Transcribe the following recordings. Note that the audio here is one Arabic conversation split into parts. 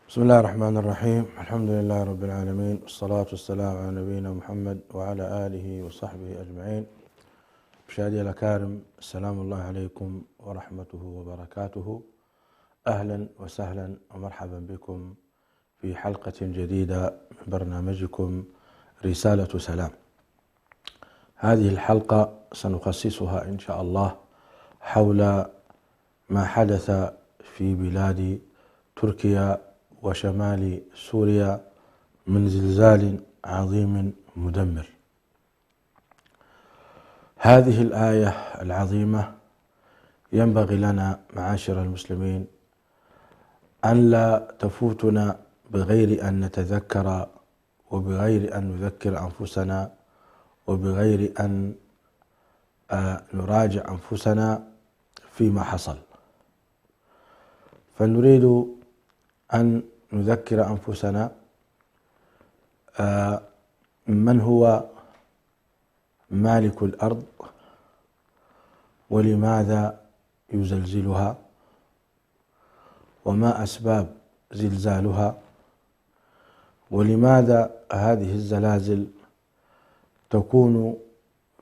بسم الله الرحمن الرحيم. الحمد لله رب العالمين، والصلاة والسلام على نبينا محمد وعلى آله وصحبه أجمعين. مشاهدي الأكارم، السلام الله عليكم ورحمته وبركاته. أهلا وسهلا ومرحبا بكم في حلقة جديدة من برنامجكم رسالة سلام. هذه الحلقة سنخصصها إن شاء الله حول ما حدث في بلاد تركيا وشمال سوريا من زلزال عظيم مدمر. هذه الآية العظيمة ينبغي لنا معاشر المسلمين أن لا تفوتنا بغير أن نتذكر وبغير أن نذكر أنفسنا وبغير أن نراجع أنفسنا فيما حصل. فنريد أن نذكر أنفسنا من هو مالك الأرض، ولماذا يزلزلها، وما أسباب زلزالها، ولماذا هذه الزلازل تكون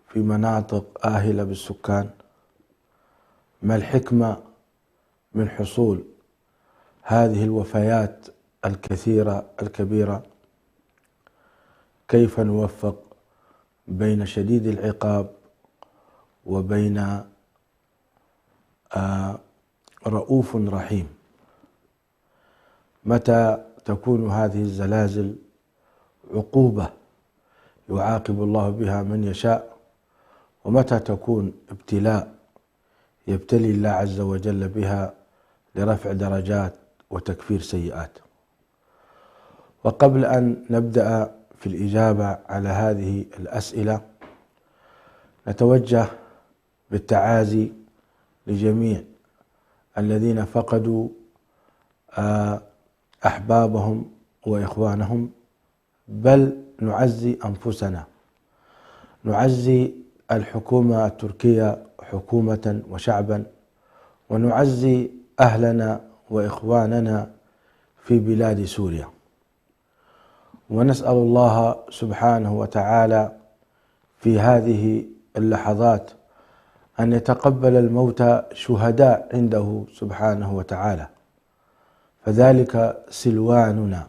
في مناطق آهلة بالسكان، ما الحكمة من حصول هذه الوفيات الكثيرة الكبيرة، كيف نوفق بين شديد العقاب وبين رؤوف رحيم. متى تكون هذه الزلازل عقوبة يعاقب الله بها من يشاء، ومتى تكون ابتلاء يبتلي الله عز وجل بها لرفع درجات وتكفير سيئات. وقبل أن نبدأ في الإجابة على هذه الأسئلة نتوجه بالتعازي لجميع الذين فقدوا أحبابهم وإخوانهم، بل نعزي أنفسنا، نعزي الحكومة التركية حكومة وشعبا، ونعزي أهلنا وإخواننا في بلاد سوريا، ونسأل الله سبحانه وتعالى في هذه اللحظات أن يتقبل الموتى شهداء عنده سبحانه وتعالى، فذلك سلواننا،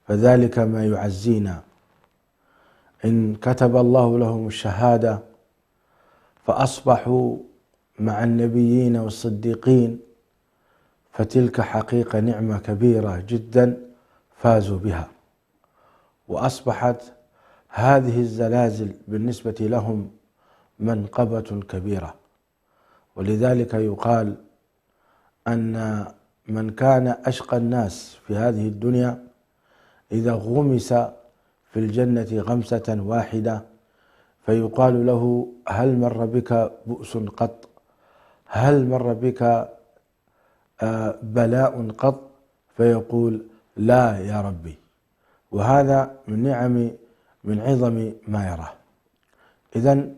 فذلك ما يعزينا. إن كتب الله لهم الشهادة فأصبحوا مع النبيين والصديقين، فتلك حقيقة نعمة كبيرة جدا فازوا بها، وأصبحت هذه الزلازل بالنسبة لهم منقبة كبيرة. ولذلك يقال أن من كان أشقى الناس في هذه الدنيا إذا غمس في الجنة غمسة واحدة فيقال له: هل مر بك بؤس قط؟ هل مر بك بلاء قط؟ فيقول: لا يا ربي. وهذا من عظم ما يراه. إذن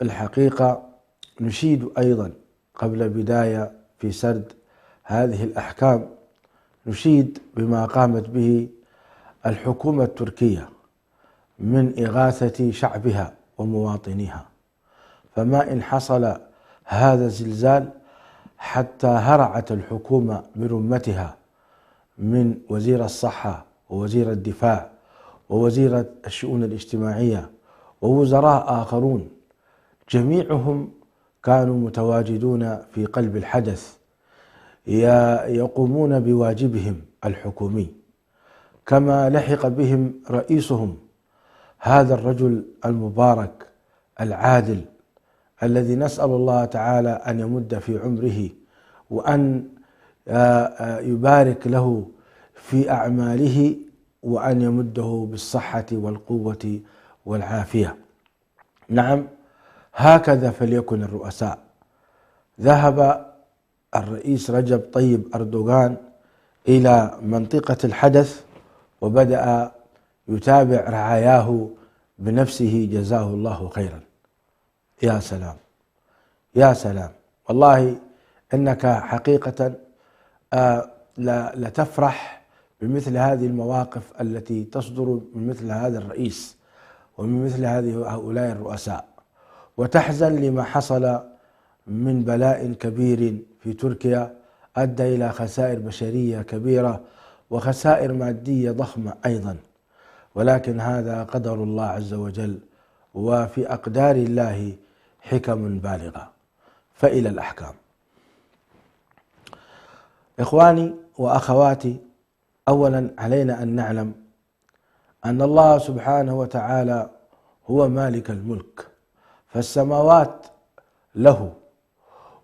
الحقيقة نشيد أيضا قبل بداية في سرد هذه الأحكام، نشيد بما قامت به الحكومة التركية من إغاثة شعبها ومواطنيها. فما إن حصل هذا الزلزال حتى هرعت الحكومة برمتها من وزير الصحة ووزير الدفاع ووزيرة الشؤون الاجتماعية ووزراء آخرون، جميعهم كانوا متواجدون في قلب الحدث يقومون بواجبهم الحكومي، كما لحق بهم رئيسهم هذا الرجل المبارك العادل الذي نسأل الله تعالى أن يمد في عمره وأن يبارك له في أعماله وأن يمده بالصحة والقوة والعافية. نعم، هكذا فليكن الرؤساء. ذهب الرئيس رجب طيب أردوغان إلى منطقة الحدث وبدأ يتابع رعاياه بنفسه، جزاه الله خيرا. يا سلام يا سلام، والله إنك حقيقة لتفرح بمثل هذه المواقف التي تصدر من مثل هذا الرئيس ومن مثل هؤلاء الرؤساء، وتحزن لما حصل من بلاء كبير في تركيا أدى إلى خسائر بشرية كبيرة وخسائر مادية ضخمة أيضا، ولكن هذا قدر الله عز وجل، وفي أقدار الله حكم بالغة. فإلى الأحكام. إخواني وأخواتي، أولا علينا أن نعلم أن الله سبحانه وتعالى هو مالك الملك، فالسماوات له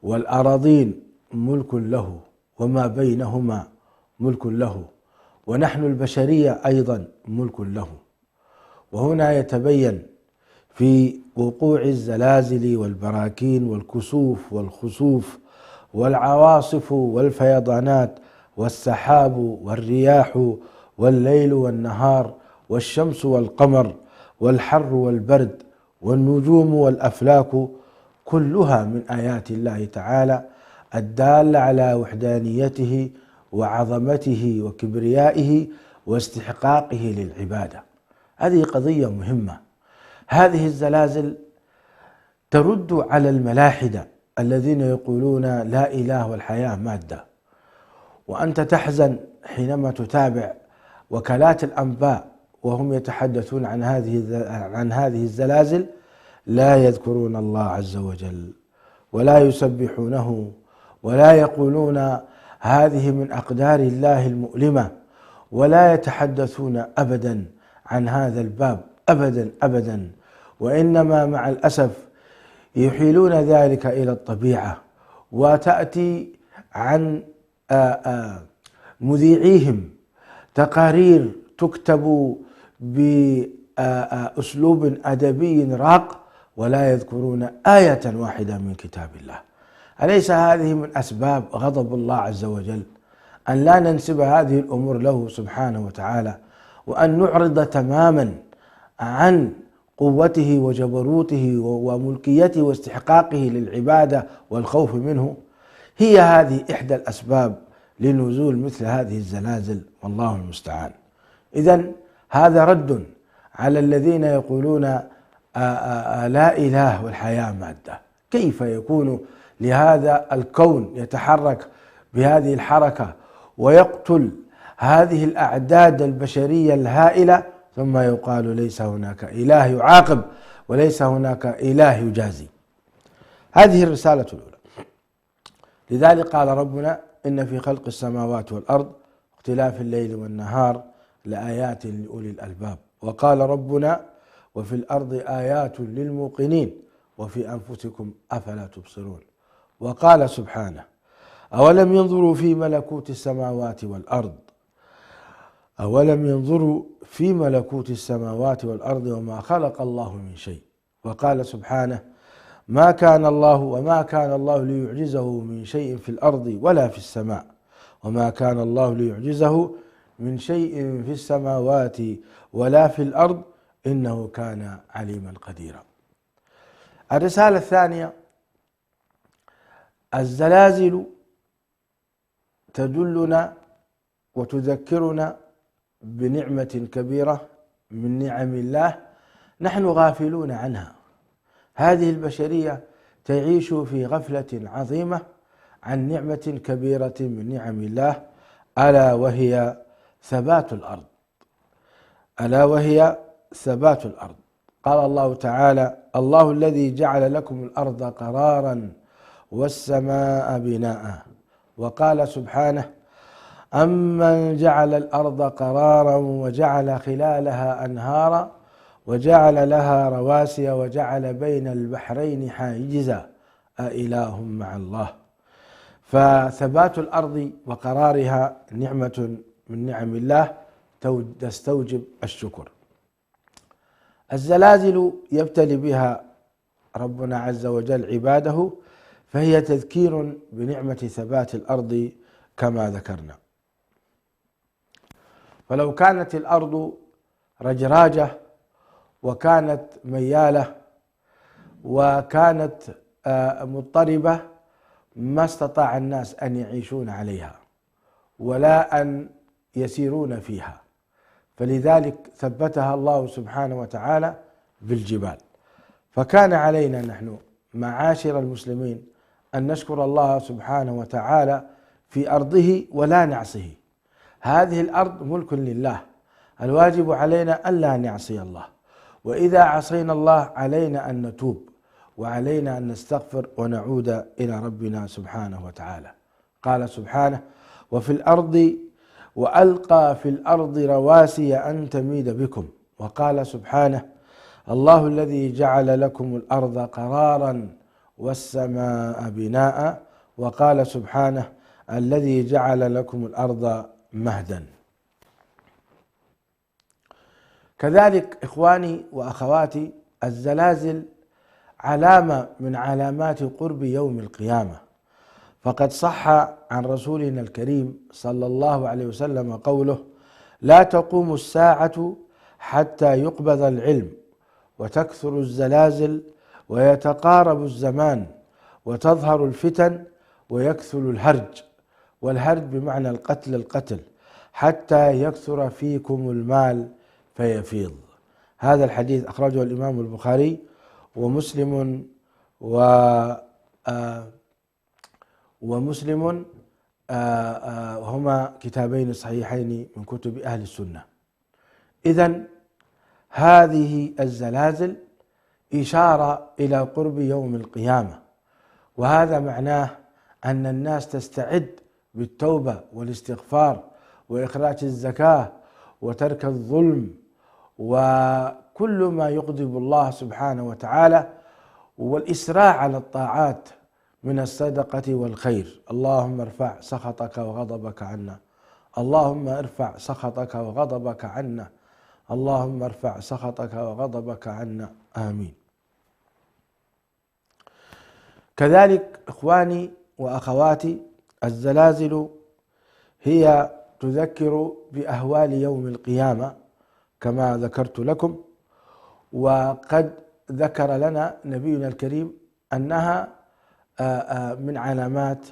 والأراضين ملك له وما بينهما ملك له، ونحن البشرية أيضا ملك له. وهنا يتبين في وقوع الزلازل والبراكين والكسوف والخسوف والعواصف والفيضانات والسحاب والرياح والليل والنهار والشمس والقمر والحر والبرد والنجوم والأفلاك، كلها من آيات الله تعالى الدالة على وحدانيته وعظمته وكبريائه واستحقاقه للعبادة. هذه قضية مهمة. هذه الزلازل ترد على الملاحدة الذين يقولون لا إله والحياة مادة، وأنت تحزن حينما تتابع وكالات الأنباء وهم يتحدثون عن هذه الزلازل، لا يذكرون الله عز وجل ولا يسبحونه ولا يقولون هذه من أقدار الله المؤلمة، ولا يتحدثون أبدا عن هذا الباب أبدا أبدا، وإنما مع الأسف يحيلون ذلك إلى الطبيعة. وتأتي عن مذيعيهم تقارير تكتب بأسلوب أدبي راق ولا يذكرون آية واحدة من كتاب الله. أليس هذه من أسباب غضب الله عز وجل أن لا ننسب هذه الأمور له سبحانه وتعالى، وأن نعرض تماما عن قوته وجبروته وملكيته واستحقاقه للعبادة والخوف منه؟ هي هذه إحدى الأسباب لنزول مثل هذه الزلازل، والله المستعان. إذن هذا رد على الذين يقولون لا إله والحياة مادة. كيف يكون لهذا الكون يتحرك بهذه الحركة ويقتل هذه الأعداد البشرية الهائلة، ثم يقال ليس هناك إله يعاقب وليس هناك إله يجازي؟ هذه الرسالة الأولى. لذلك قال ربنا: إن في خلق السماوات والأرض واختلاف الليل والنهار لآيات لأولي الألباب. وقال ربنا: وفي الأرض آيات للموقنين وفي أنفسكم أفلا تبصرون. وقال سبحانه: أولم ينظروا في ملكوت السماوات والأرض وما خلق الله من شيء. وقال سبحانه: ما كان الله ليعجزه من شيء في الأرض ولا في السماء، وما كان الله ليعجزه من شيء في السماوات ولا في الأرض إنه كان عليما قديرا. الرسالة الثانية: الزلازل تدلنا وتذكرنا بنعمة كبيرة من نعم الله نحن غافلون عنها. هذه البشرية تعيش في غفلة عظيمة عن نعمة كبيرة من نعم الله، ألا وهي ثبات الأرض. قال الله تعالى: الله الذي جعل لكم الأرض قرارا والسماء بناء. وقال سبحانه: أمن جعل الأرض قرارا وجعل خلالها أنهارا وجعل لها رواسي وجعل بين البحرين حاجزا أإله مع الله. فثبات الأرض وقرارها نعمة من نعم الله تستوجب الشكر. الزلازل يبتلي بها ربنا عز وجل عباده، فهي تذكير بنعمة ثبات الأرض كما ذكرنا. فلو كانت الأرض رجراجة وكانت ميالة وكانت مضطربة ما استطاع الناس أن يعيشون عليها، ولا أن يسيرون فيها، فلذلك ثبتها الله سبحانه وتعالى بالجبال. فكان علينا نحن معاشر المسلمين أن نشكر الله سبحانه وتعالى في أرضه ولا نعصيه. هذه الأرض ملك لله، الواجب علينا ألا نعصي الله، وإذا عصينا الله علينا أن نتوب، وعلينا أن نستغفر ونعود إلى ربنا سبحانه وتعالى. قال سبحانه: وفي الأرض وألقى في الأرض رواسي أن تميد بكم. وقال سبحانه: الله الذي جعل لكم الأرض قرارا والسماء بناء. وقال سبحانه: الذي جعل لكم الأرض مهدا. كذلك إخواني وأخواتي، الزلازل علامة من علامات قرب يوم القيامة، فقد صح عن رسولنا الكريم صلى الله عليه وسلم قوله: لا تقوم الساعة حتى يقبض العلم وتكثر الزلازل ويتقارب الزمان وتظهر الفتن ويكثر الهرج، والهرج بمعنى القتل حتى يكثر فيكم المال فيفيض. هذا الحديث أخرجه الإمام البخاري ومسلم هما كتابين صحيحين من كتب أهل السنة. إذن هذه الزلازل إشارة إلى قرب يوم القيامة، وهذا معناه أن الناس تستعد بالتوبة والاستغفار وإخراج الزكاة وترك الظلم وكل ما يغضب الله سبحانه وتعالى، والإسراع على الطاعات من الصدقة والخير. اللهم ارفع سخطك وغضبك عنا، اللهم ارفع سخطك وغضبك عنا، اللهم ارفع سخطك وغضبك عنا، آمين. كذلك إخواني وأخواتي، الزلازل هي تذكر بأهوال يوم القيامة كما ذكرت لكم، وقد ذكر لنا نبينا الكريم أنها من علامات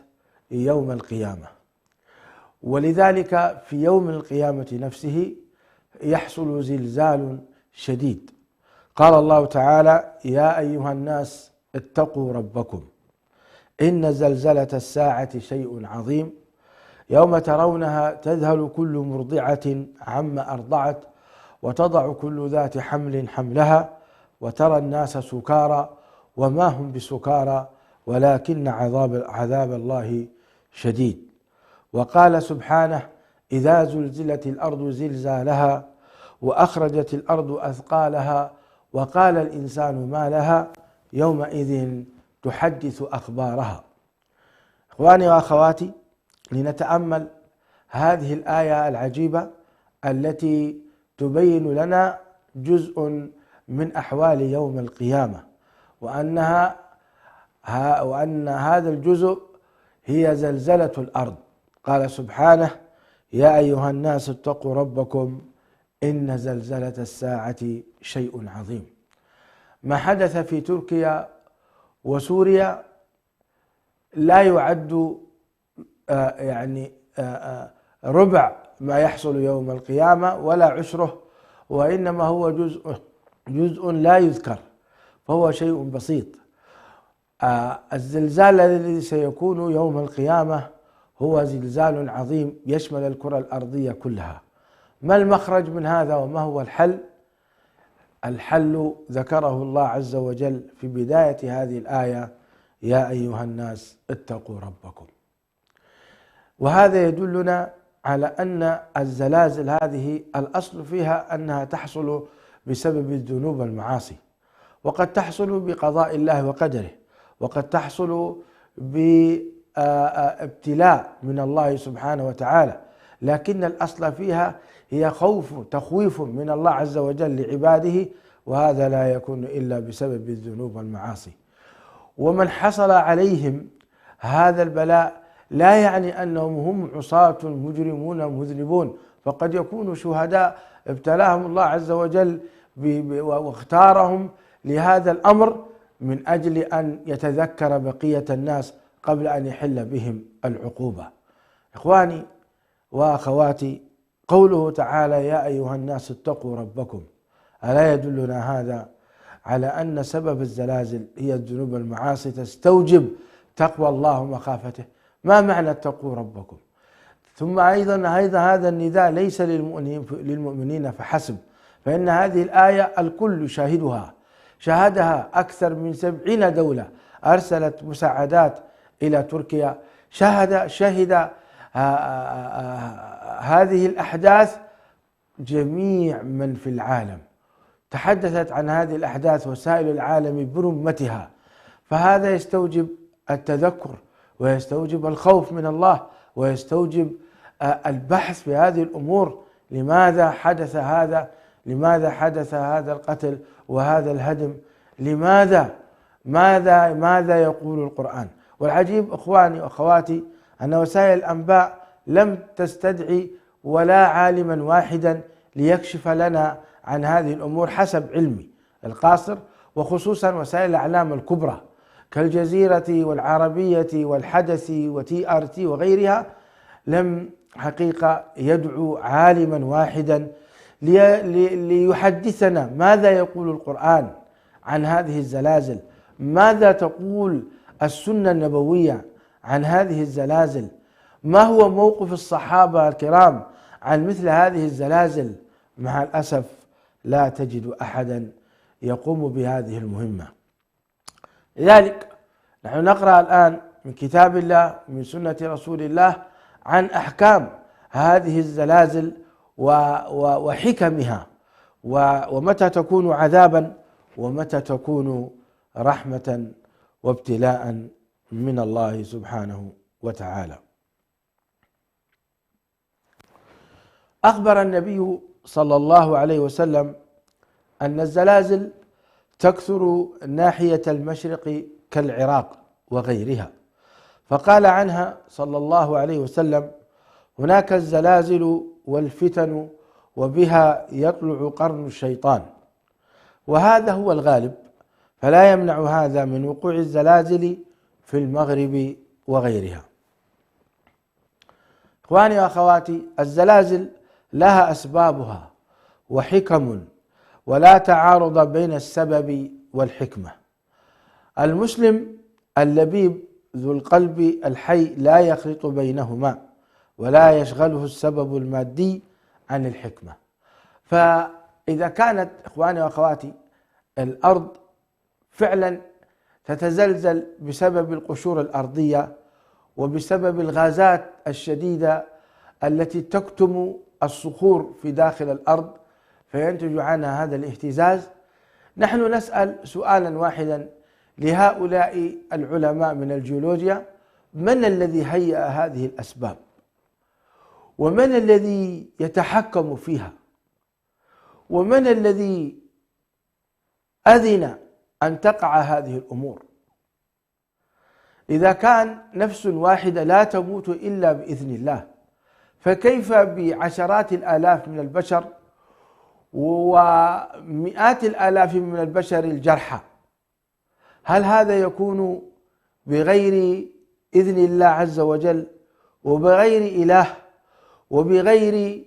يوم القيامة، ولذلك في يوم القيامة نفسه يحصل زلزال شديد. قال الله تعالى: يا أيها الناس اتقوا ربكم إن زلزلة الساعة شيء عظيم يوم ترونها تذهل كل مرضعة عما أرضعت وتضع كل ذات حمل حملها وترى الناس سكارى وما هم بسكارى ولكن عذاب الله شديد. وقال سبحانه: إذا زلزلت الأرض زلزالها وأخرجت الأرض أثقالها وقال الإنسان ما لها يومئذ تحدث أخبارها. إخواني وأخواتي، لنتأمل هذه الآية العجيبة التي تبين لنا جزء من أحوال يوم القيامة، وأن هذا الجزء هي زلزلة الأرض. قال سبحانه: يا أيها الناس اتقوا ربكم إن زلزلة الساعة شيء عظيم. ما حدث في تركيا وسوريا لا يعد ربع ما يحصل يوم القيامة ولا عشره، وإنما هو جزء لا يذكر، فهو شيء بسيط. الزلزال الذي سيكون يوم القيامة هو زلزال عظيم يشمل الكرة الأرضية كلها. ما المخرج من هذا وما هو الحل؟ الحل ذكره الله عز وجل في بداية هذه الآية: يا أيها الناس اتقوا ربكم. وهذا يدلنا على أن الزلازل هذه الأصل فيها أنها تحصل بسبب الذنوب والمعاصي، وقد تحصل بقضاء الله وقدره، وقد تحصل بابتلاء من الله سبحانه وتعالى، لكن الأصل فيها هي تخويف من الله عز وجل لعباده، وهذا لا يكون إلا بسبب الذنوب والمعاصي. ومن حصل عليهم هذا البلاء لا يعني أنهم هم عصاة مجرمون مذنبون، فقد يكونوا شهداء ابتلاهم الله عز وجل واختارهم لهذا الأمر من أجل أن يتذكر بقية الناس قبل أن يحل بهم العقوبة. إخواني، وأخواتي، قوله تعالى: يا أيها الناس اتقوا ربكم، ألا يدلنا هذا على أن سبب الزلازل هي الذنوب والمعاصي تستوجب تقوى الله ومخافته؟ ما معنى اتقوا ربكم؟ ثم أيضا هذا النداء ليس للمؤمنين فحسب، فإن هذه الآية الكل يشاهدها، شاهدها أكثر من 70 دولة أرسلت مساعدات إلى تركيا، شهد هذه الأحداث جميع من في العالم، تحدثت عن هذه الأحداث وسائل العالم برمتها. فهذا يستوجب التذكر، ويستوجب الخوف من الله، ويستوجب البحث في هذه الأمور. لماذا حدث هذا؟ لماذا حدث هذا القتل وهذا الهدم؟ لماذا؟ ماذا يقول القرآن؟ والعجيب إخواني وأخواتي أن وسائل الأنباء لم تستدعي ولا عالما واحدا ليكشف لنا عن هذه الأمور حسب علمي القاصر، وخصوصا وسائل الإعلام الكبرى كالجزيرة والعربية والحدث وTRT وغيرها، لم حقيقة يدعو عالما واحدا ليحدثنا ماذا يقول القرآن عن هذه الزلازل، ماذا تقول السنة النبوية عن هذه الزلازل، ما هو موقف الصحابة الكرام عن مثل هذه الزلازل. مع الأسف لا تجد أحدا يقوم بهذه المهمة. لذلك نحن نقرأ الآن من كتاب الله من سنة رسول الله عن أحكام هذه الزلازل وحكمها، ومتى تكون عذابا ومتى تكون رحمة وابتلاء من الله سبحانه وتعالى. أخبر النبي صلى الله عليه وسلم أن الزلازل تكثر ناحية المشرق كالعراق وغيرها، فقال عنها صلى الله عليه وسلم: هناك الزلازل والفتن وبها يطلع قرن الشيطان، وهذا هو الغالب، فلا يمنع هذا من وقوع الزلازل في المغرب وغيرها. إخواني وأخواتي، الزلازل لها أسبابها وحكم، ولا تعارض بين السبب والحكمة. المسلم اللبيب ذو القلب الحي لا يخلط بينهما، ولا يشغله السبب المادي عن الحكمة. فإذا كانت إخواني وأخواتي الأرض فعلا تتزلزل بسبب القشور الأرضية وبسبب الغازات الشديدة التي تكتم الصخور في داخل الأرض فينتج عنها هذا الاهتزاز، نحن نسأل سؤالا واحدا لهؤلاء العلماء من الجيولوجيا: من الذي هيأ هذه الأسباب؟ ومن الذي يتحكم فيها؟ ومن الذي أذن أن تقع هذه الأمور؟ إذا كان نفس واحدة لا تموت إلا بإذن الله، فكيف بعشرات الآلاف من البشر ومئات الآلاف من البشر الجرحى؟ هل هذا يكون بغير إذن الله عز وجل، وبغير إله، وبغير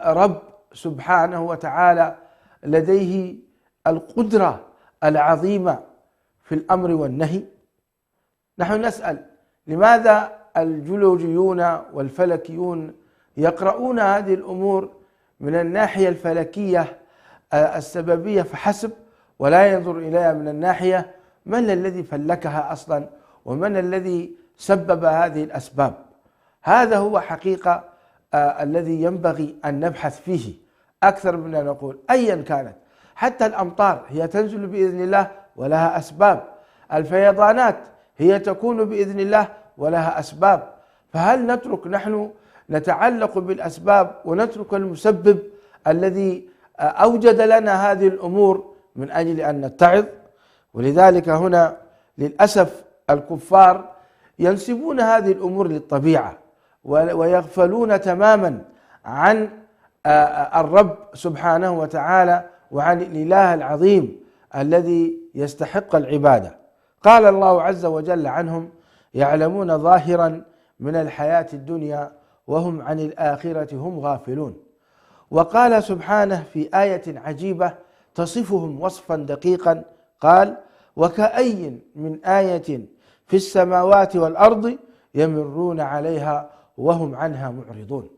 رب سبحانه وتعالى لديه القدرة العظيمة في الأمر والنهي؟ نحن نسأل: لماذا الجيولوجيون والفلكيون يقرؤون هذه الأمور من الناحية الفلكية السببية فحسب، ولا ينظر إليها من الناحية من الذي فلكها أصلا، ومن الذي سبب هذه الأسباب؟ هذا هو حقيقة الذي ينبغي أن نبحث فيه أكثر من أن نقول أيا كانت. حتى الأمطار هي تنزل بإذن الله ولها أسباب، الفيضانات هي تكون بإذن الله ولها أسباب، فهل نترك نحن نتعلق بالأسباب ونترك المسبب الذي أوجد لنا هذه الأمور من أجل أن نتعظ؟ ولذلك هنا للأسف الكفار ينسبون هذه الأمور للطبيعة ويغفلون تماما عن الرب سبحانه وتعالى وعن الإله العظيم الذي يستحق العبادة. قال الله عز وجل عنهم: يعلمون ظاهرا من الحياة الدنيا وهم عن الآخرة هم غافلون. وقال سبحانه في آية عجيبة تصفهم وصفا دقيقا، قال: وكأي من آية في السماوات والأرض يمرون عليها وهم عنها معرضون.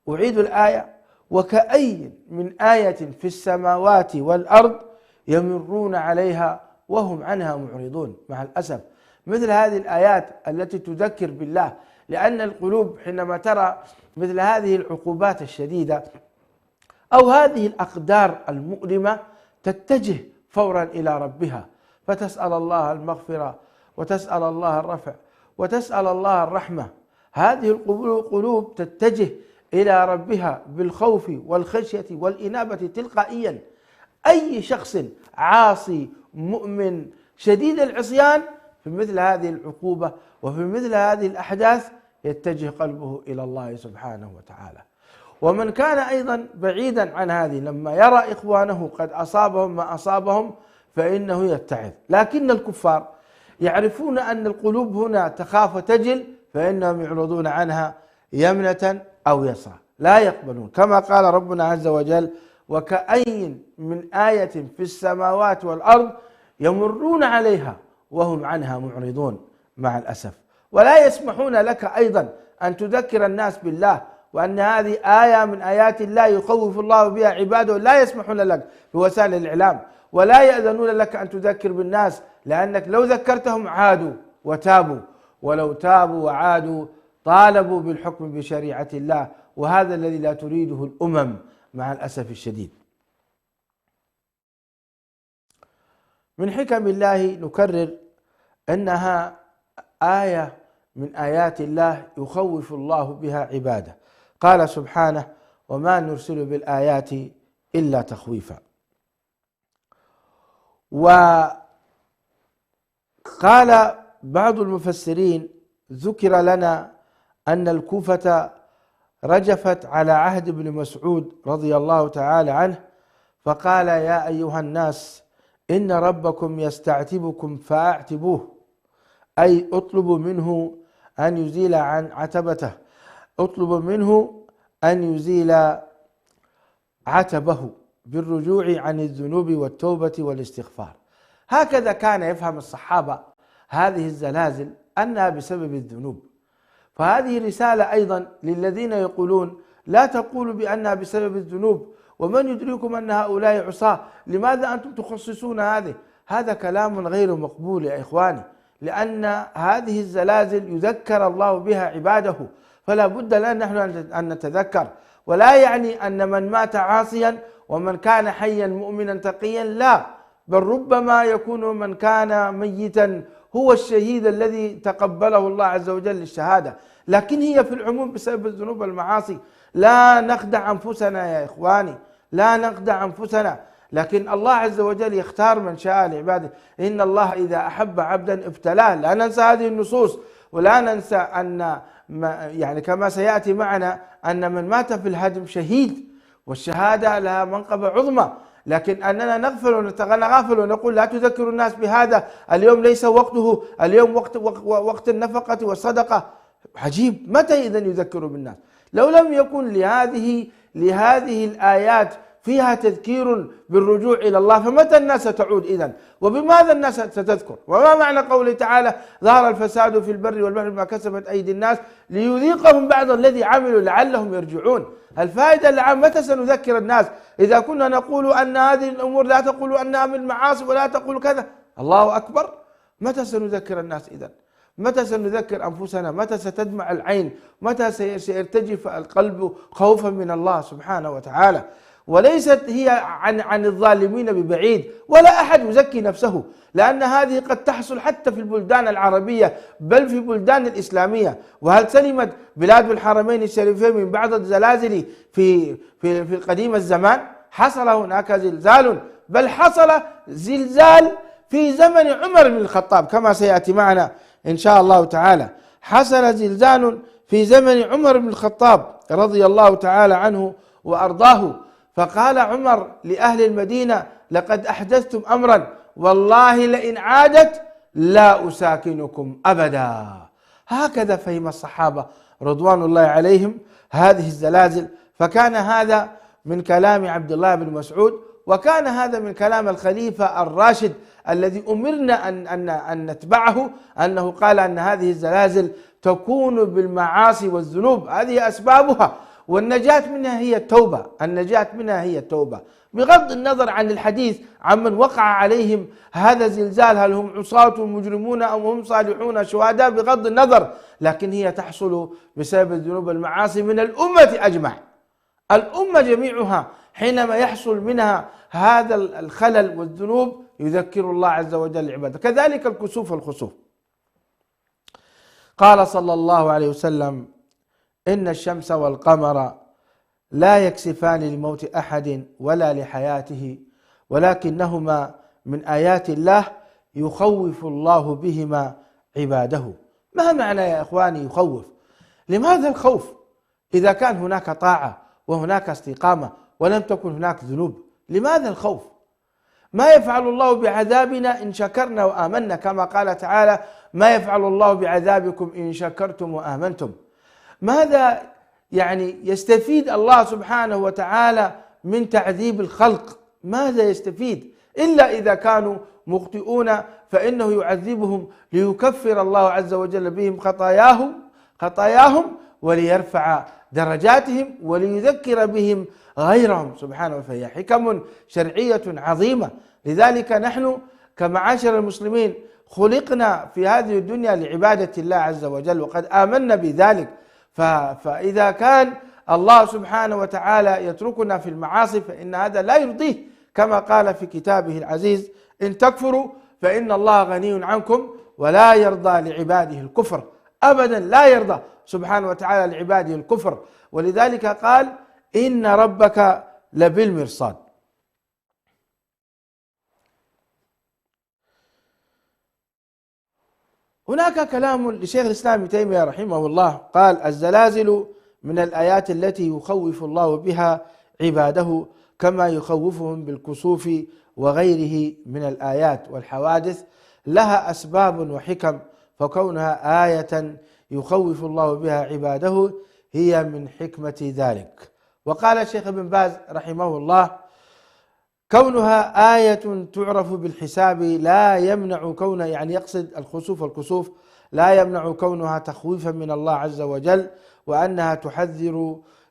أعيد الآية: وكأي من آية في السماوات والأرض يمرون عليها وهم عنها معرضون. مع الأسف مثل هذه الآيات التي تذكر بالله، لأن القلوب حينما ترى مثل هذه العقوبات الشديدة أو هذه الأقدار المؤلمة تتجه فورا إلى ربها، فتسأل الله المغفرة وتسأل الله الرفع وتسأل الله الرحمة. هذه القلوب تتجه إلى ربها بالخوف والخشية والإنابة تلقائيا. أي شخص عاصي مؤمن شديد العصيان في مثل هذه العقوبة وفي مثل هذه الأحداث يتجه قلبه إلى الله سبحانه وتعالى. ومن كان أيضا بعيدا عن هذه لما يرى إخوانه قد أصابهم ما أصابهم فإنه يتعظ. لكن الكفار يعرفون أن القلوب هنا تخاف وتجل، فإنهم يعرضون عنها يمنة أو يسرى، لا يقبلون. كما قال ربنا عز وجل: وكأي من آية في السماوات والأرض يمرون عليها وهم عنها معرضون. مع الأسف ولا يسمحون لك أيضا أن تذكر الناس بالله، وأن هذه آية من آيات الله يخوف الله بها عباده. لا يسمحون لك بوسائل الإعلام ولا يأذنون لك أن تذكر بالناس، لأنك لو ذكرتهم عادوا وتابوا، ولو تابوا وعادوا طالبوا بالحكم بشريعة الله، وهذا الذي لا تريده الأمم مع الأسف الشديد. من حكم الله نكرر أنها آية من آيات الله يخوف الله بها عباده. قال سبحانه: وما نرسل بالآيات إلا تخويفا. وقال بعض المفسرين: ذكر لنا أن الكوفة رجفت على عهد ابن مسعود رضي الله تعالى عنه، فقال: يا أيها الناس إن ربكم يستعتبكم فأعتبوه، أي اطلبوا منه أن يزيل عن عتبته، اطلبوا منه أن يزيل عتبه بالرجوع عن الذنوب والتوبة والاستغفار. هكذا كان يفهم الصحابة هذه الزلازل أنها بسبب الذنوب. فهذه رسالة أيضا للذين يقولون لا تقولوا بأنها بسبب الذنوب، ومن يدريكم أن هؤلاء عصاة، لماذا أنتم تخصصون هذه؟ هذا كلام غير مقبول يا إخواني، لأن هذه الزلازل يذكر الله بها عباده، فلا بد لنا نحن أن نتذكر. ولا يعني أن من مات عاصيا ومن كان حيا مؤمنا تقيا، لا، بل ربما يكون من كان ميتا هو الشهيد الذي تقبله الله عز وجل للشهادة، لكن هي في العموم بسبب الذنوب والمعاصي. لا نخدع أنفسنا يا إخواني، لا نخدع أنفسنا، لكن الله عز وجل يختار من شاء لعباده. إن الله إذا أحب عبدا ابتلاه. لا ننسى هذه النصوص، ولا ننسى أن يعني كما سيأتي معنا أن من مات في الهدم شهيد، والشهادة لها منقبة عظمى. لكن أننا نغفل ونتغافل ونقول لا تذكروا الناس بهذا، اليوم ليس وقته، اليوم وقت النفقة والصدقة. عجيب، متى إذن يذكروا بالناس؟ لو لم يكن لهذه الآيات فيها تذكير بالرجوع إلى الله، فمتى الناس ستعود إذن؟ وبماذا الناس ستذكر؟ وما معنى قوله تعالى: ظهر الفساد في البر والبحر بما كسبت أيدي الناس ليذيقهم بعض الذي عملوا لعلهم يرجعون. الفائدة العامة، متى سنذكر الناس؟ إذا كنا نقول أن هذه الأمور لا تقولوا أنها من المعاصي ولا تقولوا كذا، الله أكبر، متى سنذكر الناس إذن؟ متى سنذكر أنفسنا؟ متى ستدمع العين؟ متى سيرتجف القلب خوفا من الله سبحانه وتعالى؟ وليست هي عن الظالمين ببعيد، ولا أحد يزكي نفسه، لأن هذه قد تحصل حتى في البلدان العربية بل في البلدان الإسلامية. وهل سلمت بلاد الحرمين الشريفين من بعض الزلازل في قديم الزمان؟ حصل هناك زلزال، بل حصل زلزال في زمن عمر بن الخطاب كما سيأتي معنا إن شاء الله تعالى. حصل زلزال في زمن عمر بن الخطاب رضي الله تعالى عنه وأرضاه، فقال عمر لأهل المدينة: لقد أحدثتم أمرا والله لئن عادت لا أساكنكم أبدا. هكذا فهم الصحابة رضوان الله عليهم هذه الزلازل. فكان هذا من كلام عبد الله بن مسعود، وكان هذا من كلام الخليفة الراشد الذي أمرنا أن نتبعه، أنه قال أن هذه الزلازل تكون بالمعاصي والذنوب، هذه أسبابها، والنجاة منها هي التوبة، النجاة منها هي التوبة، بغض النظر عن الحديث عمن وقع عليهم هذا الزلزال، هل هم عصاة مجرمون أو هم صالحون شهداء، بغض النظر، لكن هي تحصل بسبب الذنوب والمعاصي من الأمة أجمع. الأمة جميعها حينما يحصل منها هذا الخلل والذنوب يذكر الله عز وجل عباده. كذلك الكسوف والخسوف، قال صلى الله عليه وسلم: إن الشمس والقمر لا يكسفان لموت أحد ولا لحياته، ولكنهما من آيات الله يخوف الله بهما عباده. ما معنى يا إخواني يخوف؟ لماذا الخوف إذا كان هناك طاعة وهناك استقامة ولم تكن هناك ذنوب؟ لماذا الخوف؟ ما يفعل الله بعذابنا إن شكرنا وآمنا، كما قال تعالى: ما يفعل الله بعذابكم إن شكرتم وآمنتم. ماذا يعني يستفيد الله سبحانه وتعالى من تعذيب الخلق؟ ماذا يستفيد؟ إلا إذا كانوا مخطئون فإنه يعذبهم ليكفر الله عز وجل بهم خطاياهم وليرفع درجاتهم وليذكر بهم غيرهم سبحانه. فهي حكم شرعية عظيمة. لذلك نحن كمعاشر المسلمين خلقنا في هذه الدنيا لعبادة الله عز وجل، وقد آمنا بذلك. فإذا كان الله سبحانه وتعالى يتركنا في المعاصي فإن هذا لا يرضيه، كما قال في كتابه العزيز: إن تكفروا فإن الله غني عنكم ولا يرضى لعباده الكفر. أبدا لا يرضى سبحانه وتعالى لعباده الكفر، ولذلك قال: إن ربك لبالمرصاد. هناك كلام لشيخ الإسلام ابن تيمية رحمه الله، قال: الزلازل من الآيات التي يخوف الله بها عباده كما يخوفهم بالكسوف وغيره من الآيات والحوادث، لها أسباب وحكم، فكونها آية يخوف الله بها عباده هي من حكمة ذلك. وقال الشيخ ابن باز رحمه الله: كونها آية تعرف بالحساب لا يمنع كونها، يعني يقصد الخسوف والكسوف، لا يمنع كونها تخويفا من الله عز وجل، وأنها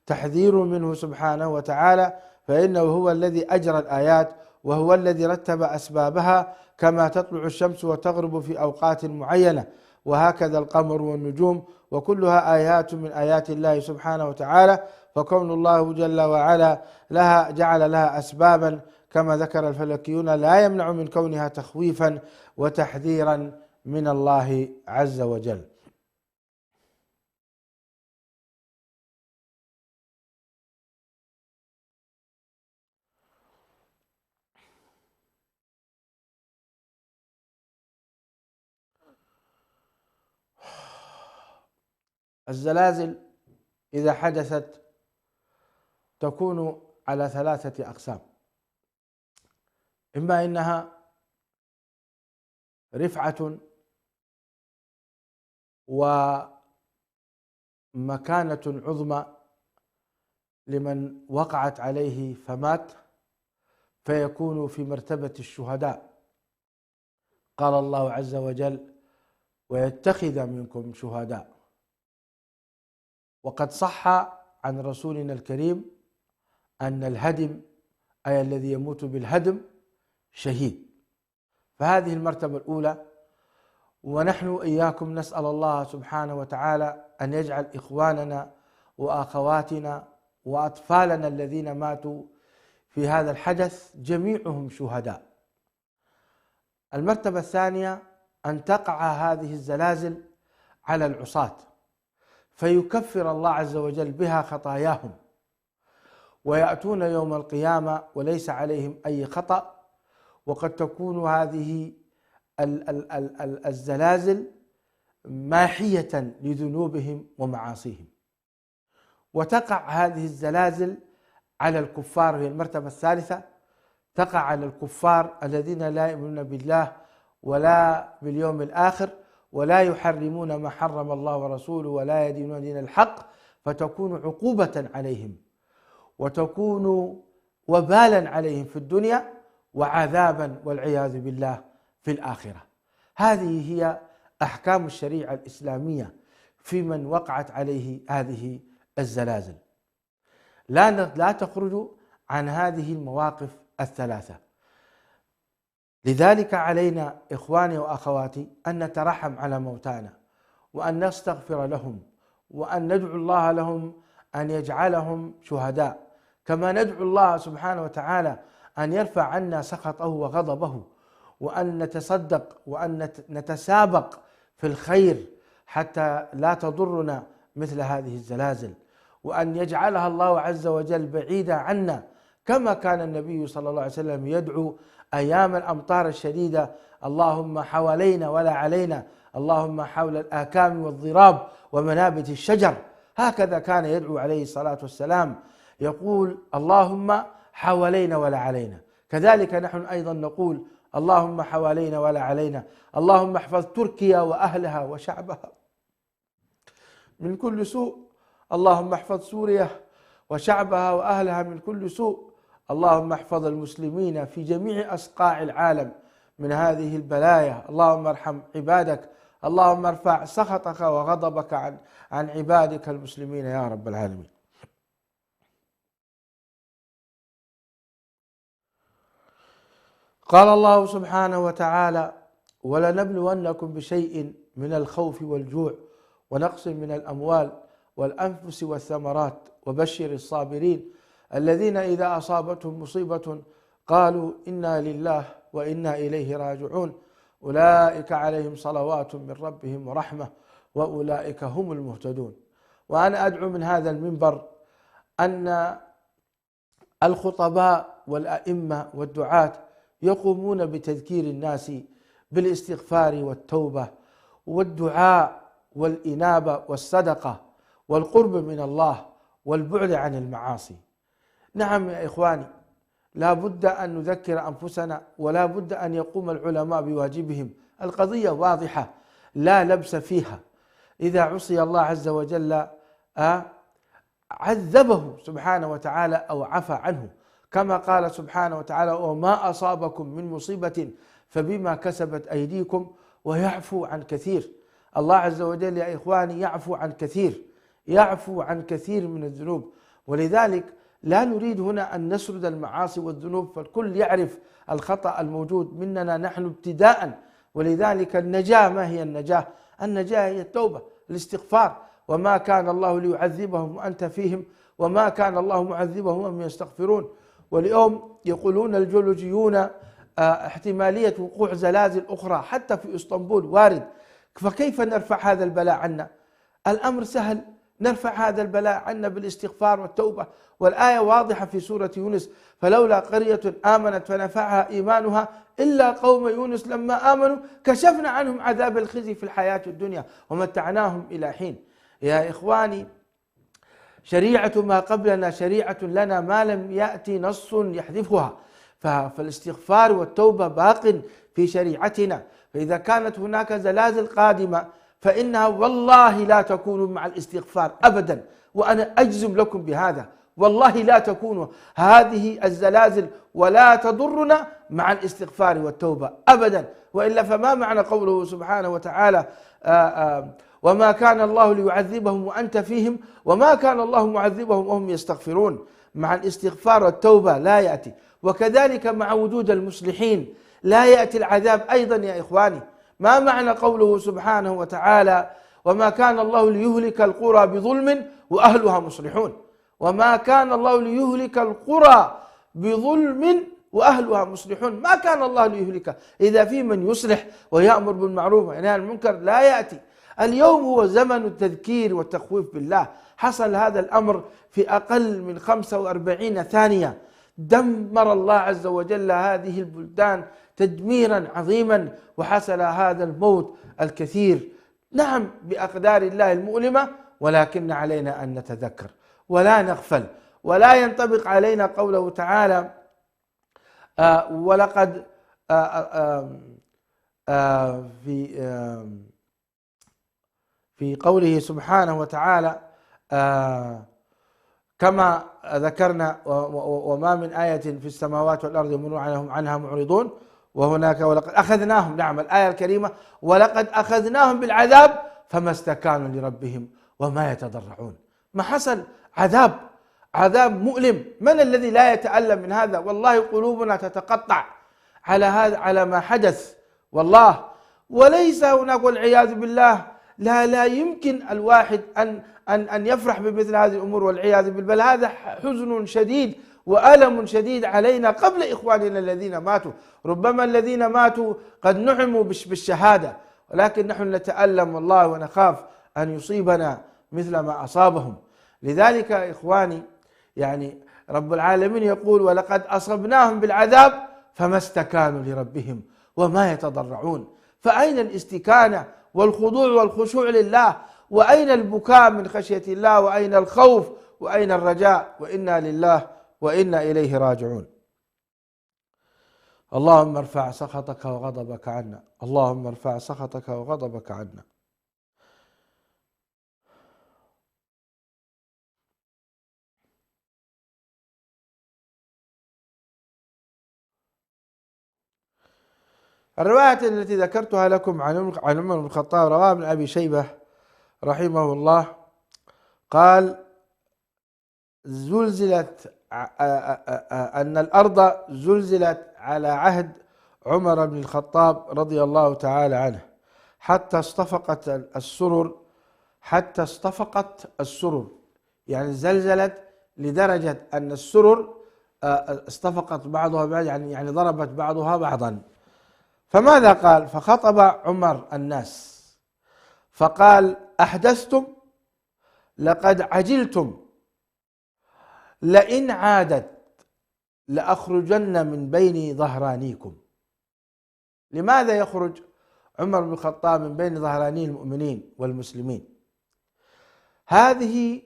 تحذير منه سبحانه وتعالى، فإنه هو الذي أجرى الآيات وهو الذي رتب أسبابها، كما تطلع الشمس وتغرب في أوقات معينة، وهكذا القمر والنجوم، وكلها آيات من آيات الله سبحانه وتعالى. فكون الله جل وعلا جعل لها أسبابا كما ذكر الفلكيون لا يمنع من كونها تخويفا وتحذيرا من الله عز وجل. الزلازل إذا حدثت تكون على ثلاثة أقسام: إما إنها رفعة ومكانة عظمى لمن وقعت عليه فمات، فيكون في مرتبة الشهداء. قال الله عز وجل: ويتخذ منكم شهداء. وقد صح عن رسولنا الكريم أن الهدم، أي الذي يموت بالهدم، شهيد. فهذه المرتبة الأولى. ونحن إياكم نسأل الله سبحانه وتعالى أن يجعل إخواننا وأخواتنا وأطفالنا الذين ماتوا في هذا الحدث جميعهم شهداء. المرتبة الثانية أن تقع هذه الزلازل على العصاة فيكفر الله عز وجل بها خطاياهم، ويأتون يوم القيامة وليس عليهم أي خطأ. وقد تكون هذه الزلازل ماحية لذنوبهم ومعاصيهم. وتقع هذه الزلازل على الكفار، هي المرتبة الثالثة، تقع على الكفار الذين لا يؤمنون بالله ولا باليوم الآخر ولا يحرمون ما حرم الله ورسوله ولا يدينون دين الحق، فتكون عقوبة عليهم وتكون وبالا عليهم في الدنيا وعذابا والعياذ بالله في الآخرة. هذه هي أحكام الشريعة الإسلامية في من وقعت عليه هذه الزلازل. لا تخرج عن هذه المواقف الثلاثة. لذلك علينا إخواني وأخواتي أن نترحم على موتانا، وأن نستغفر لهم، وأن ندعو الله لهم أن يجعلهم شهداء، كما ندعو الله سبحانه وتعالى أن يرفع عنا سخطه وغضبه، وأن نتصدق وأن نتسابق في الخير حتى لا تضرنا مثل هذه الزلازل، وأن يجعلها الله عز وجل بعيدة عنا، كما كان النبي صلى الله عليه وسلم يدعو أيام الأمطار الشديدة: اللهم حوالينا ولا علينا، اللهم حول الآكام والضراب ومنابت الشجر. هكذا كان يدعو عليه الصلاة والسلام، يقول: اللهم حوالينا ولا علينا. كذلك نحن أيضا نقول: اللهم حوالينا ولا علينا، اللهم احفظ تركيا وأهلها وشعبها من كل سوء، اللهم احفظ سوريا وشعبها وأهلها من كل سوء، اللهم احفظ المسلمين في جميع أصقاع العالم من هذه البلايا، اللهم ارحم عبادك، اللهم ارفع سخطك وغضبك عن عبادك المسلمين يا رب العالمين. قال الله سبحانه وتعالى: ولنبلونكم بشيء من الخوف والجوع ونقص من الأموال والأنفس والثمرات وبشر الصابرين الذين إذا أصابتهم مصيبة قالوا إنا لله وإنا إليه راجعون أولئك عليهم صلوات من ربهم ورحمة وأولئك هم المهتدون. وأنا أدعو من هذا المنبر أن الخطباء والأئمة والدعاة يقومون بتذكير الناس بالاستغفار والتوبة والدعاء والإنابة والصدقة والقرب من الله والبعد عن المعاصي. نعم يا إخواني، لا بد أن نذكر أنفسنا، ولا بد أن يقوم العلماء بواجبهم. القضية واضحة لا لبس فيها. إذا عصي الله عز وجل عذبه سبحانه وتعالى أو عفى عنه، كما قال سبحانه وتعالى: وما أصابكم من مصيبة فبما كسبت أيديكم ويعفو عن كثير. الله عز وجل يا إخواني يعفو عن كثير، يعفو عن كثير من الذنوب. ولذلك لا نريد هنا أن نسرد المعاصي والذنوب، فالكل يعرف الخطأ الموجود مننا نحن ابتداء. ولذلك النجاة، ما هي النجاة؟ النجاة هي التوبة، الاستغفار. وما كان الله ليعذبهم وأنت فيهم وما كان الله معذبهم وهم يستغفرون. واليوم يقولون الجيولوجيون احتمالية وقوع زلازل أخرى حتى في إسطنبول وارد. فكيف نرفع هذا البلاء عنا؟ الأمر سهل، نرفع هذا البلاء عنا بالاستغفار والتوبة. والآية واضحة في سورة يونس: فلولا قرية آمنت فنفعها إيمانها إلا قوم يونس لما آمنوا كشفنا عنهم عذاب الخزي في الحياة الدنيا ومتعناهم إلى حين. يا إخواني، شريعة ما قبلنا شريعة لنا ما لم يأتي نص يحذفها، فالاستغفار والتوبة باق في شريعتنا. فإذا كانت هناك زلازل قادمة فإنها والله لا تكون مع الاستغفار أبدا، وأنا أجزم لكم بهذا، والله لا تكون هذه الزلازل ولا تضرنا مع الاستغفار والتوبة أبدا. وإلا فما معنى قوله سبحانه وتعالى: وما كان الله ليعذبهم وأنت فيهم وما كان الله معذبهم وهم يستغفرون؟ مع الاستغفار والتوبة لا يأتي. وكذلك مع وجود المصلحين لا يأتي العذاب أيضا يا إخواني. ما معنى قوله سبحانه وتعالى: وما كان الله ليهلك القرى بظلم وأهلها مصلحون؟ وما كان الله ليهلك القرى بظلم وأهلها مصلحون. ما كان الله ليهلك. إذا في من يصلح ويأمر بالمعروف وينهى عن المنكر لا يأتي. اليوم هو زمن التذكير والتخويف بالله. حصل هذا الأمر في أقل من 45 ثانية. دمر الله عز وجل هذه البلدان تدميرا عظيما، وحصل هذا الموت الكثير. نعم بأقدار الله المؤلمة، ولكن علينا أن نتذكر ولا نغفل، ولا ينطبق علينا قوله تعالى: ولقد في في قوله سبحانه وتعالى كما ذكرنا وما من آية في السماوات والأرض يمرون عنها معرضون وهناك ولقد أخذناهم، نعم الآية الكريمة، ولقد أخذناهم بالعذاب فما استكانوا لربهم وما يتضرعون. ما حصل؟ عذاب مؤلم. من الذي لا يتألم من هذا؟ والله قلوبنا تتقطع على هذا، على ما حدث والله. وليس هناك والعياذ بالله لا يمكن الواحد أن يفرح بمثل هذه الأمور والعياذ بالله، بل هذا حزن شديد وألم شديد علينا قبل إخواننا الذين ماتوا. ربما الذين ماتوا قد نعموا بالشهادة، ولكن نحن نتألم والله ونخاف أن يصيبنا مثل ما أصابهم. لذلك إخواني يعني رب العالمين يقول ولقد أصبناهم بالعذاب فما استكانوا لربهم وما يتضرعون. فأين الاستكانة والخضوع والخشوع لله؟ وأين البكاء من خشية الله؟ وأين الخوف؟ وأين الرجاء؟ وإنا لله وإنا إليه راجعون. اللهم ارفع سخطك وغضبك عنا، اللهم ارفع سخطك وغضبك عنا. الرواية التي ذكرتها لكم عن عمر بن الخطاب رواها ابن أبي شيبة رحمه الله، قال زلزلت أن الأرض زلزلت على عهد عمر بن الخطاب رضي الله تعالى عنه حتى اصطفقت السرر، يعني زلزلت لدرجة أن السرر اصطفقت بعضها بعض، يعني ضربت بعضها بعضا. فماذا قال؟ فخطب عمر الناس فقال أحدثتم؟ لقد عجلتم، لئن عادت لأخرجن من بين ظهرانيكم. لماذا يخرج عمر بن الخطاب من بين ظهراني المؤمنين والمسلمين؟ هذه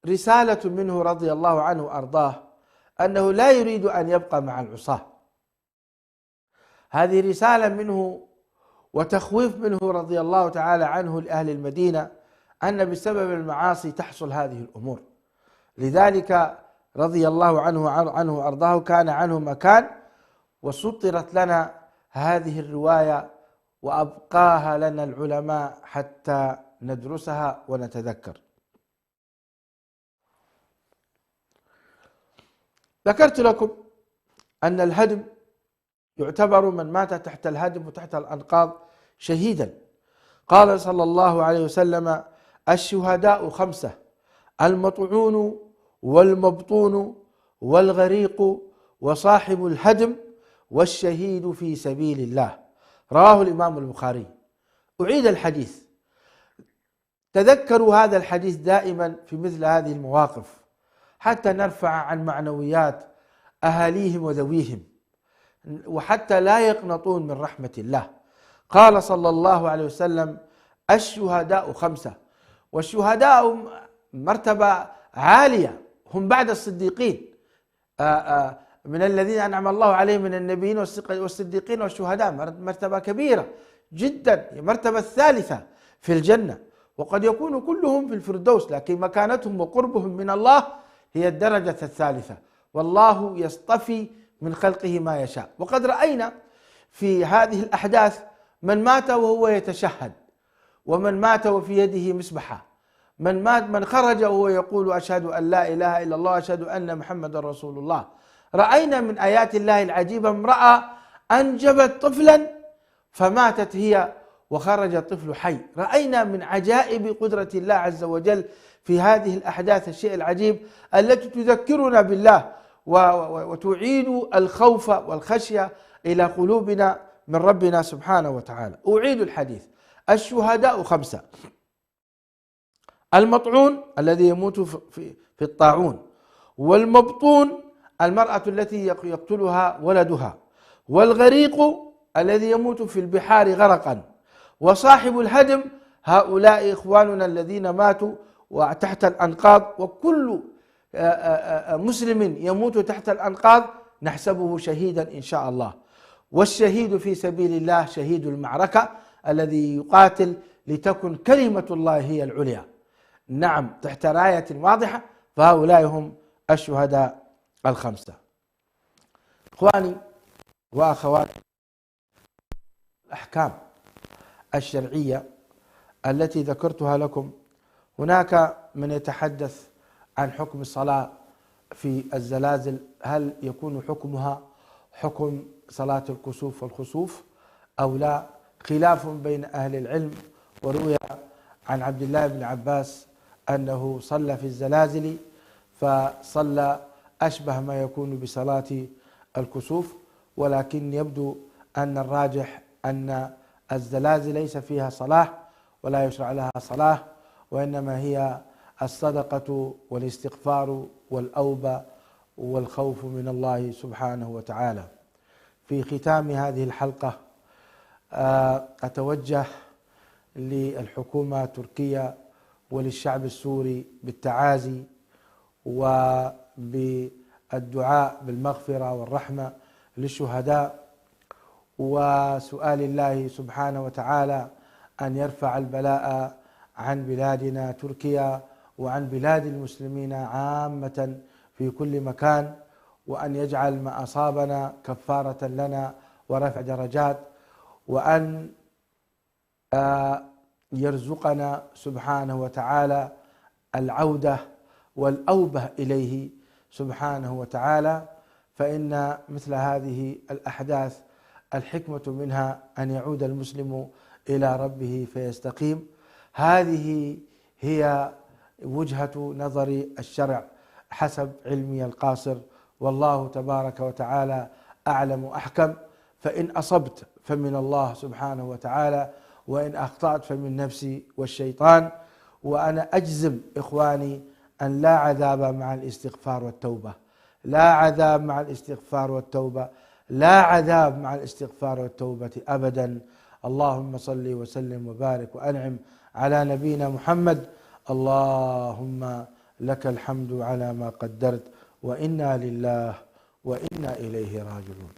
رسالة منه رضي الله عنه وأرضاه أنه لا يريد أن يبقى مع العصاة. هذه رسالة منه وتخويف منه رضي الله تعالى عنه لأهل المدينة أن بسبب المعاصي تحصل هذه الأمور. لذلك رضي الله عنه وأرضاه كان عنه مكان، وسطرت لنا هذه الرواية وأبقاها لنا العلماء حتى ندرسها ونتذكر. ذكرت لكم أن الهدم يعتبر من مات تحت الهدم وتحت الأنقاض شهيدا. قال صلى الله عليه وسلم الشهداء 5: المطعون والمبطون والغريق وصاحب الهدم والشهيد في سبيل الله. رواه الإمام البخاري. أعيد الحديث، تذكروا هذا الحديث دائما في مثل هذه المواقف حتى نرفع عن معنويات أهاليهم وذويهم، وحتى لا يقنطون من رحمة الله. قال صلى الله عليه وسلم الشهداء 5، والشهداء مرتبة عالية، هم بعد الصديقين، من الذين أنعم الله عليهم من النبيين والصديقين والشهداء، مرتبة كبيرة جدا، مرتبة الثالثة في الجنة، وقد يكون كلهم في الفردوس، لكن مكانتهم وقربهم من الله هي الدرجة الثالثة. والله يصطفي من خلقه ما يشاء. وقد رأينا في هذه الأحداث من مات وهو يتشهد، ومن مات وفي يده مسبحة، من خرج وهو يقول أشهد أن لا إله إلا الله أشهد أن محمد رسول الله. رأينا من آيات الله العجيبة امرأة أنجبت طفلا فماتت هي وخرج الطفل حي. رأينا من عجائب قدرة الله عز وجل في هذه الأحداث الشيء العجيب التي تذكرنا بالله وتعيد الخوف والخشية إلى قلوبنا من ربنا سبحانه وتعالى. أعيد الحديث: الشهداء 5: المطعون الذي يموت في الطاعون، والمبطون المرأة التي يقتلها ولدها، والغريق الذي يموت في البحار غرقا، وصاحب الهدم هؤلاء إخواننا الذين ماتوا وتحت الأنقاض. وكل مسلم يموت تحت الأنقاض نحسبه شهيدا إن شاء الله. والشهيد في سبيل الله شهيد المعركة الذي يقاتل لتكن كلمة الله هي العليا. نعم، تحت راية واضحة، فهؤلاء هم الشهداء الخمسة. إخواني وأخواتي، الأحكام الشرعية التي ذكرتها لكم، هناك من يتحدث عن حكم الصلاة في الزلازل، هل يكون حكمها حكم صلاة الكسوف والخسوف أو لا؟ خلاف بين أهل العلم. وروي عن عبد الله بن عباس أنه صلى في الزلازل فصلى أشبه ما يكون بصلاة الكسوف، ولكن يبدو أن الراجح أن الزلازل ليس فيها صلاة ولا يشرع لها صلاة، وإنما هي الصدقة والاستغفار والأوبة والخوف من الله سبحانه وتعالى. في ختام هذه الحلقة أتوجه للحكومة التركية وللشعب السوري بالتعازي وبالدعاء بالمغفرة والرحمة للشهداء، وسؤال الله سبحانه وتعالى أن يرفع البلاء عن بلادنا تركيا وعن بلاد المسلمين عامة في كل مكان، وأن يجعل ما أصابنا كفارة لنا ورفع درجات، وأن يرزقنا سبحانه وتعالى العودة والأوبة إليه سبحانه وتعالى. فإن مثل هذه الأحداث الحكمة منها أن يعود المسلم إلى ربه فيستقيم. هذه هي وجهة نظر الشرع حسب علمي القاصر، والله تبارك وتعالى أعلم أحكم. فإن أصبت فمن الله سبحانه وتعالى، وإن أخطأت فمن نفسي والشيطان. وأنا أجزم إخواني أن لا عذاب مع الاستغفار والتوبة، لا عذاب مع الاستغفار والتوبة، لا عذاب مع الاستغفار والتوبة أبدا. اللهم صل وسلم وبارك وأنعم على نبينا محمد. اللهم لك الحمد على ما قدرت، وإنا لله وإنا إليه راجعون.